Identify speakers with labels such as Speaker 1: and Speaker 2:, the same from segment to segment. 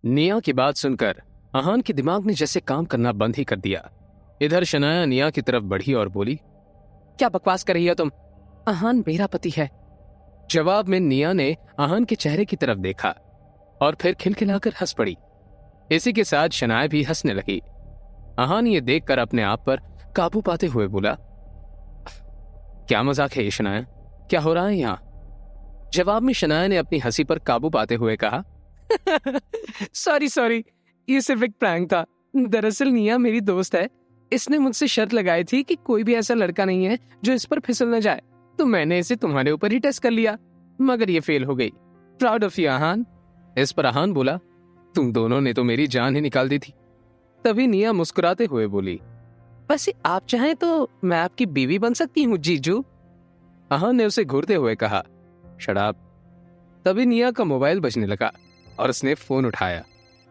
Speaker 1: निया की बात सुनकर अहान के दिमाग ने जैसे काम करना बंद ही कर दिया। इधर शनाया निया की तरफ बढ़ी और बोली, क्या बकवास कर रही हो तुम? अहान मेरा पति है। जवाब में निया ने अहान के चेहरे की तरफ देखा और फिर खिलखिलाकर हंस पड़ी। इसी के साथ शनाया भी हंसने लगी। अहान ये देखकर अपने आप पर काबू पाते हुए बोला, क्या मजाक है ये शनाया? क्या हो रहा है यहाँ? जवाब में शनाया ने अपनी हंसी पर काबू पाते हुए कहा, सॉरी, ये सिर्फ एक प्रैंक था। दरअसल निया मेरी दोस्त है। इसने मुझसे शर्त लगाई थी कि कोई भी ऐसा लड़का नहीं है जो इस पर फिसल न जाए, तो मैंने इसे तुम्हारे ऊपर ही टेस्ट कर लिया, मगर ये फेल हो गई। Proud of you Ahaan. इस पर अहान बोला, तुम दोनों ने तो मेरी जान ही निकाल दी थी। तभी निया मुस्कुराते हुए बोली, वैसे आप चाहें तो मैं आपकी बीवी बन सकती हूँ जीजू। अहान ने उसे घूरते हुए कहा, शराब। तभी निया का मोबाइल बजने लगा और उसने फोन उठाया।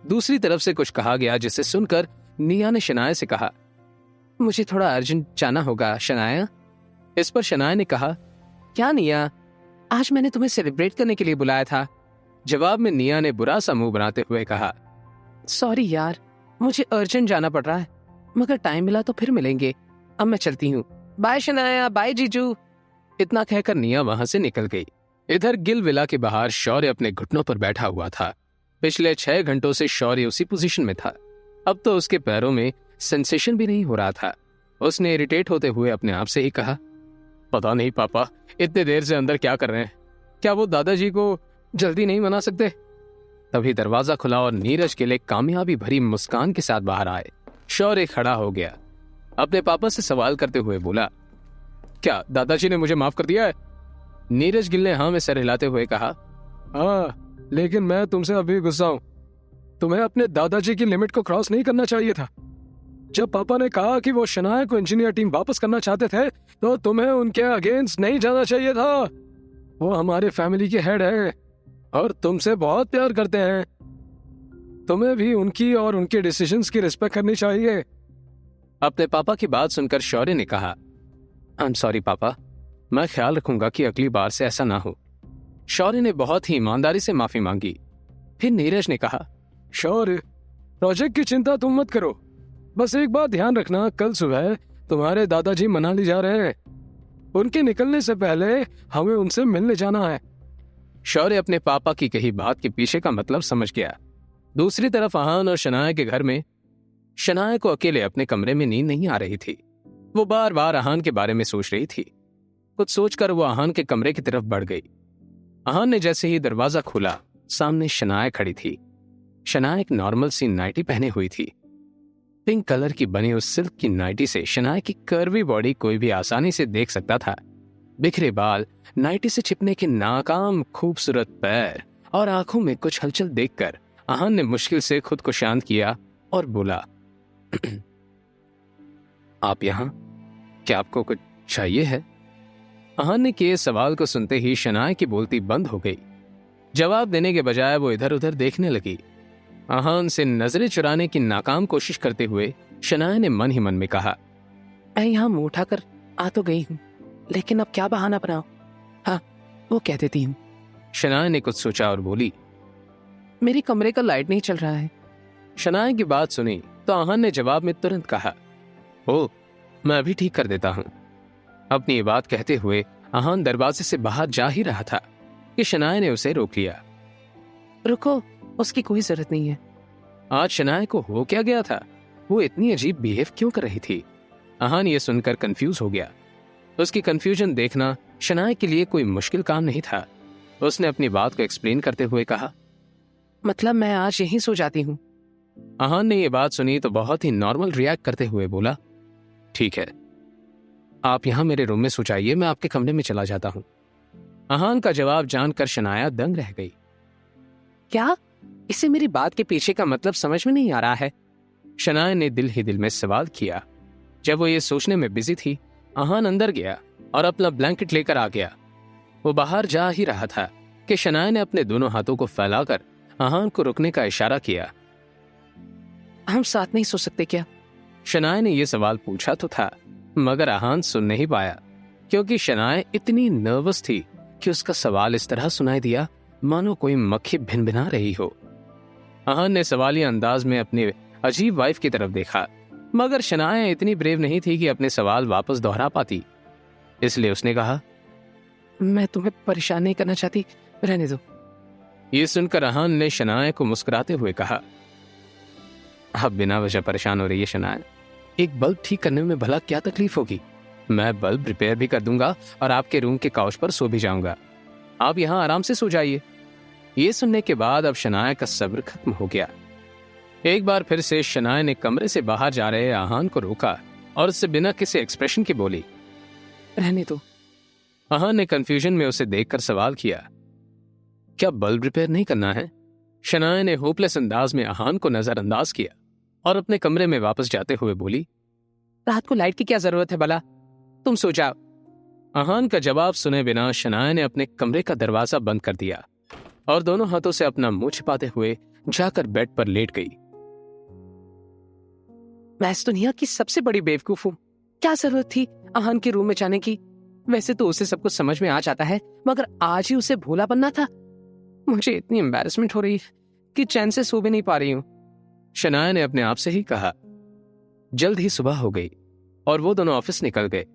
Speaker 1: दूसरी तरफ से कुछ कहा गया जिसे सुनकर निया ने शनाया से कहा, मुझे थोड़ा अर्जेंट जाना होगा शनाया। इस पर शनाया ने कहा, क्या निया, आज मैंने तुम्हें सेलिब्रेट करने के लिए बुलाया था। जवाब में निया ने बुरा सा मुंह बनाते हुए कहा, सॉरी यार, मुझे अर्जेंट जाना पड़ रहा है, मगर टाइम मिला तो फिर मिलेंगे। अब मैं चलती हूँ। बाय शनाया, बाय जीजू। इतना कहकर निया वहां से निकल गई। इधर गिल विला के बाहर शौर्य अपने घुटनों पर बैठा हुआ था। पिछले 6 घंटों से शौर्य उसी पोजीशन में था। अब तो उसके पैरों में सेंसेशन भी नहीं हो रहा था। उसने इरिटेट होते हुए अपने आप से ही कहा, पता नहीं पापा इतने देर से अंदर क्या कर रहे हैं? क्या वो दादाजी को जल्दी नहीं मना सकते? तभी दरवाजा खुला और नीरज के लिए कामयाबी भरी मुस्कान के साथ बाहर आए। शौर्य खड़ा हो गया। अपने पापा से सवाल करते हुए बोला, क्या दादाजी ने मुझे माफ कर दिया है? नीरज गिल ने हाँ में सर हिलाते हुए कहा, हाँ, लेकिन मैं तुमसे अभी गुस्सा हूं। तुम्हें अपने दादाजी की लिमिट को क्रॉस नहीं करना चाहिए था। जब पापा ने कहा कि वो शनाया को इंजीनियर टीम वापस करना चाहते थे, तो तुम्हें उनके अगेंस्ट नहीं जाना चाहिए था। वो हमारे फैमिली के हेड है और तुमसे बहुत प्यार करते हैं। तुम्हें भी उनकी और उनके डिसीजंस की रिस्पेक्ट करनी चाहिए। अपने पापा की बात सुनकर शौर्य ने कहा, आई एम सॉरी पापा, मैं ख्याल रखूंगा कि अगली बार से ऐसा ना हो। शौर्य ने बहुत ही ईमानदारी से माफी मांगी। फिर नीरज ने कहा, शौर्य, प्रोजेक्ट की चिंता तुम मत करो, बस एक बात ध्यान रखना, कल सुबह तुम्हारे दादाजी मनाली जा रहे हैं। उनके निकलने से पहले हमें उनसे मिलने जाना है। शौर्य अपने पापा की कही बात के पीछे का मतलब समझ गया। दूसरी तरफ अहान और शनाया के घर में शनाया को अकेले अपने कमरे में नींद नहीं आ रही थी। वो बार बार अहान के बारे में सोच रही थी। कुछ सोचकर वो अहान के कमरे की तरफ बढ़ गई। अहान ने जैसे ही दरवाजा खोला, सामने शनाया खड़ी थी। शनाया एक नॉर्मल सी नाइटी पहने हुई थी। पिंक कलर की बनी उस सिल्क की नाइटी से शनाया की कर्वी बॉडी कोई भी आसानी से देख सकता था। बिखरे बाल, नाइटी से छिपने के नाकाम खूबसूरत पैर और आंखों में कुछ हलचल देखकर अहान ने मुश्किल से खुद को शांत किया और बोला, आप यहाँ? क्या आपको कुछ चाहिए है? अहान ने किए सवाल को सुनते ही शनाया की बोलती बंद हो गई। जवाब देने के बजाय वो इधर उधर देखने लगी। अहान से नजरें चुराने की नाकाम कोशिश करते हुए शनाया ने मन ही मन में कहा, मैं यहाँ मुंह उठाकर आ तो गई हूँ, लेकिन अब क्या बहाना बनाऊं? हाँ, वो कह देती हूँ। शनाया ने कुछ सोचा और बोली, मेरे कमरे का लाइट नहीं चल रहा है। शनाया की बात सुनी तो अहान ने जवाब में तुरंत कहा, ओ, मैं अभी ठीक कर देता हूँ। अपनी ये बात कहते हुए अहान दरवाजे से बाहर जा ही रहा था कि शनाया ने उसे रोक लिया। रुको, उसकी कोई जरूरत नहीं है। आज शनाया को हो क्या गया था? वो इतनी अजीब बिहेव क्यों कर रही थी? अहान ये सुनकर कंफ्यूज हो गया। उसकी कंफ्यूजन देखना शनाया के लिए कोई मुश्किल काम नहीं था। उसने अपनी बात को एक्सप्लेन करते हुए कहा, मतलब मैं आज यहीं सो जाती हूँ। अहान ने ये बात सुनी तो बहुत ही नॉर्मल रिएक्ट करते हुए बोला, ठीक है, आप यहाँ मेरे रूम में सो जाइए, मैं आपके कमरे में चला जाता हूँ। अहान का जवाब जानकर शनाया दंग रह गई। क्या? इसे मेरी बात के पीछे का मतलब समझ में नहीं आ रहा है? शनाया ने दिल ही दिल में सवाल किया। जब वो ये सोचने में बिजी थी, अहान अंदर गया और अपना ब्लैंकेट लेकर आ गया। वो बाहर जा ही रहा था कि शनाया ने अपने दोनों हाथों को फैलाकर अहान को रुकने का इशारा किया। हम साथ नहीं सो सकते क्या? शनाया ने यह सवाल पूछा तो था, मगर अहान सुन नहीं पाया, क्योंकि शनाया इतनी नर्वस थी कि उसका सवाल इस तरह सुनाई दिया मानो कोई मक्खी भिनभिना रही हो। अहान ने सवालिया अंदाज में अपनी अजीब वाइफ की तरफ देखा, मगर शनाया इतनी ब्रेव नहीं थी कि अपने सवाल वापस दोहरा पाती। इसलिए उसने कहा, मैं तुम्हें परेशान नहीं करना चाहती, रहने दो। ये सुनकर अहान ने शनाया को मुस्कुराते हुए कहा, आप बिना वजह परेशान हो रही है शनाया, एक बल्ब ठीक करने में भला क्या तकलीफ होगी? मैं बल्ब रिपेयर भी कर दूंगा और आपके रूम के काउच पर सो भी जाऊंगा। आप यहाँ आराम से सो जाइए। ये सुनने के बाद अब शनाया का सब्र खत्म हो गया। एक बार फिर से शनाया ने कमरे से बाहर जा रहे अहान को रोका और उससे बिना किसी एक्सप्रेशन के बोली, रहने दो। अहान ने कंफ्यूजन में उसे देखकर सवाल किया, क्या बल्ब रिपेयर नहीं करना है? शनाया ने होपलेस अंदाज में अहान को नजरअंदाज किया और अपने कमरे में वापस जाते हुए बोली, रात को लाइट की क्या जरूरत है भला, तुम सो जाओ। अहान का जवाब सुने बिना शनाया ने अपने कमरे का दरवाजा बंद कर दिया और दोनों हाथों से अपना मुंह छिपाते हुए जाकर बेड पर लेट गई। मैं इस दुनिया की सबसे बड़ी बेवकूफ हूं। क्या जरूरत थी अहान के रूम में जाने की? वैसे तो उसे सब कुछ समझ में आ जाता है, मगर आज ही उसे भोला बनना था। मुझे इतनी एम्बैरेसमेंट हो रही है कि चैन से सो भी नहीं पा रही हूं। शनाया ने अपने आप से ही कहा। जल्द ही सुबह हो गई और वो दोनों ऑफिस निकल गए।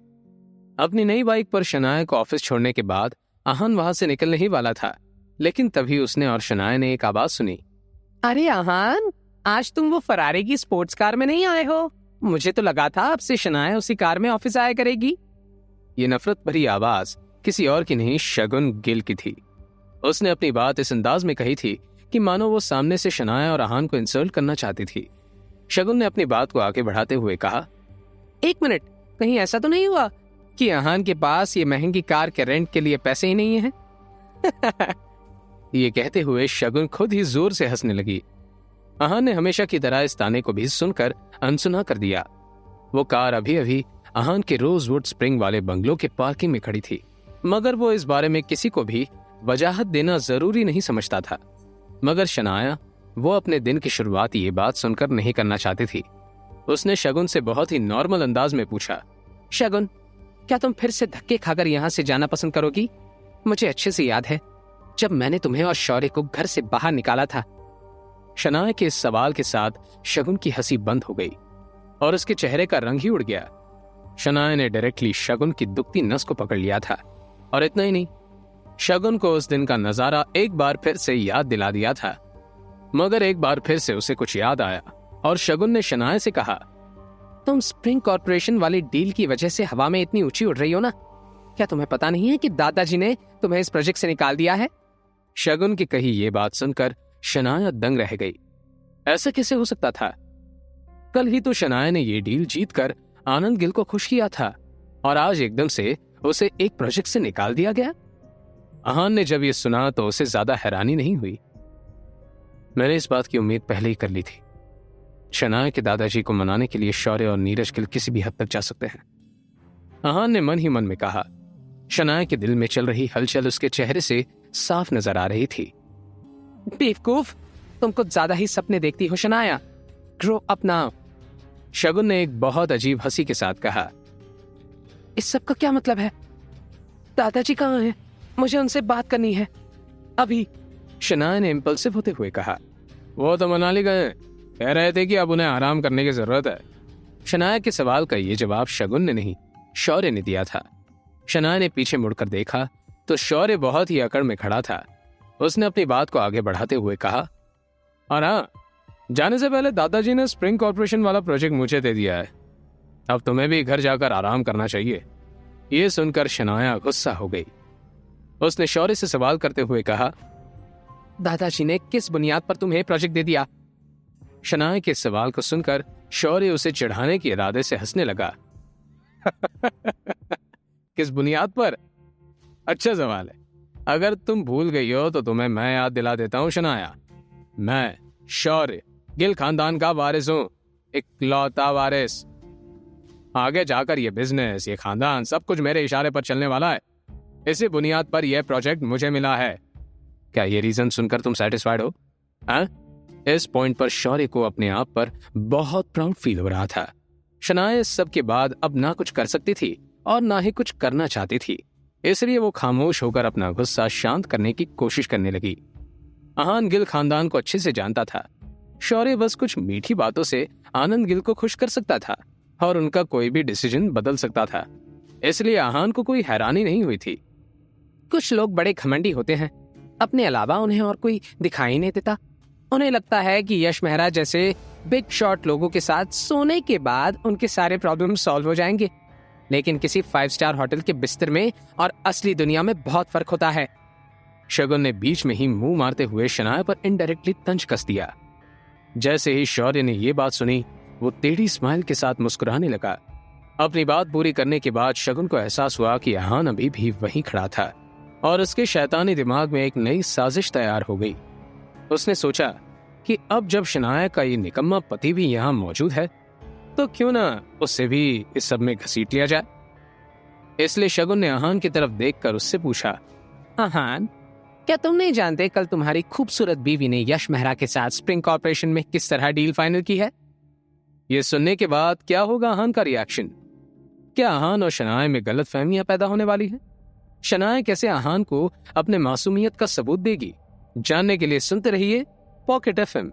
Speaker 1: अपनी नई बाइक पर शनाया को ऑफिस छोड़ने के बाद अहान वहां से निकलने ही वाला था, लेकिन तभी उसने और शनाया ने एक आवाज सुनी, अरे अहान, आज तुम वो फरारी की स्पोर्ट्स कार में नहीं आए हो? मुझे तो लगा था अब से शनाया उसी कार में ऑफिस आया करेगी। ये नफरत भरी आवाज किसी और की नहीं, शगुन गिल की थी। उसने अपनी बात इस अंदाज में कही थी कि मानो वो सामने से शनाया और अहान को इंसल्ट करना चाहती थी। शगुन ने अपनी बात को आगे बढ़ाते हुए कहा, एक मिनट, कहीं ऐसा तो नहीं हुआ कि अहान के पास ये महंगी कार के रेंट के लिए पैसे ही नहीं हैं? ये कहते हुए शगुन खुद ही जोर से हंसने लगी। अहान ने हमेशा की तरह इस ताने को भी सुनकर अनसुना कर दिया। वो कार अभी अभी अहान के रोजवुड स्प्रिंग वाले बंगलों के पार्किंग में खड़ी थी, मगर वो इस बारे में किसी को भी वजाहत देना जरूरी नहीं समझता था। मगर शनाया वो अपने दिन की शुरुआत ये बात सुनकर नहीं करना चाहती थी। उसने शगुन से बहुत ही नॉर्मल अंदाज में पूछा, शगुन, क्या तुम फिर से धक्के खाकर यहाँ से जाना पसंद करोगी? मुझे अच्छे से याद है जब मैंने तुम्हें और शौर्य को घर से बाहर निकाला था। शनाया के इस सवाल के साथ शगुन की हंसी बंद हो गई और उसके चेहरे का रंग ही उड़ गया। शनाया ने डायरेक्टली शगुन की दुखती नस को पकड़ लिया था और इतना ही नहीं, शगुन को उस दिन का नजारा एक बार फिर से याद दिला दिया था। मगर एक बार फिर से उसे कुछ याद आया और शगुन ने शनाया से कहा, तुम स्प्रिंग कॉर्पोरेशन वाली डील की वजह से हवा में इतनी ऊंची उड़ रही हो ना? क्या तुम्हें पता नहीं है कि दादाजी ने तुम्हें इस प्रोजेक्ट से निकाल दिया है? शगुन की कही ये बात सुनकर शनाया दंग रह गई। ऐसा कैसे हो सकता था? कल ही तो शनाया ने ये डील जीतकर आनंद गिल को खुश किया था और आज एकदम से उसे एक प्रोजेक्ट से निकाल दिया गया। अहान ने जब ये सुना तो उसे ज्यादा हैरानी नहीं हुई। मैंने इस बात की उम्मीद पहले ही कर ली थी। शनाया के दादाजी को मनाने के लिए शौर्य और नीरज गिल किसी भी हद तक जा सकते हैं, अहान ने मन ही मन में कहा। शनाया के दिल में चल रही हलचल उसके चेहरे से साफ नजर आ रही थी। बेवकूफ, तुम कुछ ज्यादा ही सपने देखती हो शनाया, ग्रो अप नाउ। शगुन ने एक बहुत अजीब हंसी के साथ कहा। इस सब का क्या मतलब है? दादाजी कहाँ हैं? मुझे उनसे बात करनी है अभी। शनाया ने इम्पल्सिव होते हुए कहा। वो तो मनाली गए, कह रहे थे कि अब उन्हें आराम करने की जरूरत है। शनाया के सवाल का ये जवाब शगुन ने नहीं, शौर्य ने दिया था। शनाया ने पीछे मुड़कर देखा तो शौर्य बहुत ही अकड़ में खड़ा था। उसने अपनी बात को आगे बढ़ाते हुए कहा, और हाँ, जाने से पहले दादाजी ने स्प्रिंग कॉर्पोरेशन वाला प्रोजेक्ट मुझे दे दिया है। अब तुम्हें भी घर जाकर आराम करना चाहिए। ये सुनकर शनाया गुस्सा हो गई। उसने शौर्य से सवाल करते हुए कहा, दादाजी ने किस बुनियाद पर तुम्हें प्रोजेक्ट दे दिया? शनाया के सवाल को सुनकर शौर्य उसे चिढ़ाने के इरादे से हंसने लगा। किस बुनियाद पर? अच्छा सवाल है। अगर तुम भूल गई हो तो तुम्हें मैं याद दिला देता हूं शनाया। मैं शौर्य गिल खानदान का वारिस हूं, इकलौता वारिस। आगे जाकर ये बिजनेस, ये खानदान, सब कुछ मेरे इशारे पर चलने वाला है। इसी बुनियाद पर यह प्रोजेक्ट मुझे मिला है। क्या ये रीजन सुनकर तुम सेटिस्फाइड हो? इस पॉइंट पर शौर्य को अपने आप पर बहुत प्राउड फील हो रहा था। शनाया इस सब के बाद अब ना कुछ कर सकती थी और ना ही कुछ करना चाहती थी, इसलिए वो खामोश होकर अपना गुस्सा शांत करने की कोशिश करने लगी। अहान गिल खानदान को अच्छे से जानता था शौर्य बस कुछ मीठी बातों से आनंद गिल को खुश कर सकता था और उनका कोई भी डिसीजन बदल सकता था, इसलिए आहान को कोई हैरानी नहीं हुई थी। कुछ लोग बड़े घमंडी होते हैं, अपने अलावा उन्हें और कोई दिखाई नहीं देता। उन्हें लगता है कि यश मेहरा जैसे बिग शॉट लोगों के साथ सोने के बाद उनके सारे प्रॉब्लम सॉल्व हो जाएंगे, लेकिन किसी 5 स्टार होटल के बिस्तर में और असली दुनिया में बहुत फर्क होता है। शगुन ने बीच में ही मुंह मारते हुए शनाया पर इनडायरेक्टली तंज कस दिया। जैसे ही शौर्य ने यह बात सुनी, वो टेढ़ी स्माइल के साथ मुस्कुराने लगा। अपनी बात पूरी करने के बाद शगुन को एहसास हुआ कि आहान अभी भी वहीं खड़ा था और उसके शैतानी दिमाग में एक नई साजिश तैयार हो गई। उसने सोचा कि अब जब शनाया का ये निकम्मा पति भी यहाँ मौजूद है, तो क्यों ना उससे भी इस सब में घसीट लिया जाए। इसलिए शगुन ने आहान की तरफ देखकर उससे पूछा, आहान, क्या तुम नहीं जानते कल तुम्हारी खूबसूरत बीवी ने यश मेहरा के साथ स्प्रिंग कॉर्पोरेशन में किस तरह डील फाइनल की है? ये सुनने के बाद क्या होगा आहान का रिएक्शन? क्या आहान और शनाया में गलतफहमियां पैदा होने वाली हैं? शनाया कैसे आहान को अपने मासूमियत का सबूत देगी? जानने के लिए सुनते रहिए पॉकेट FM।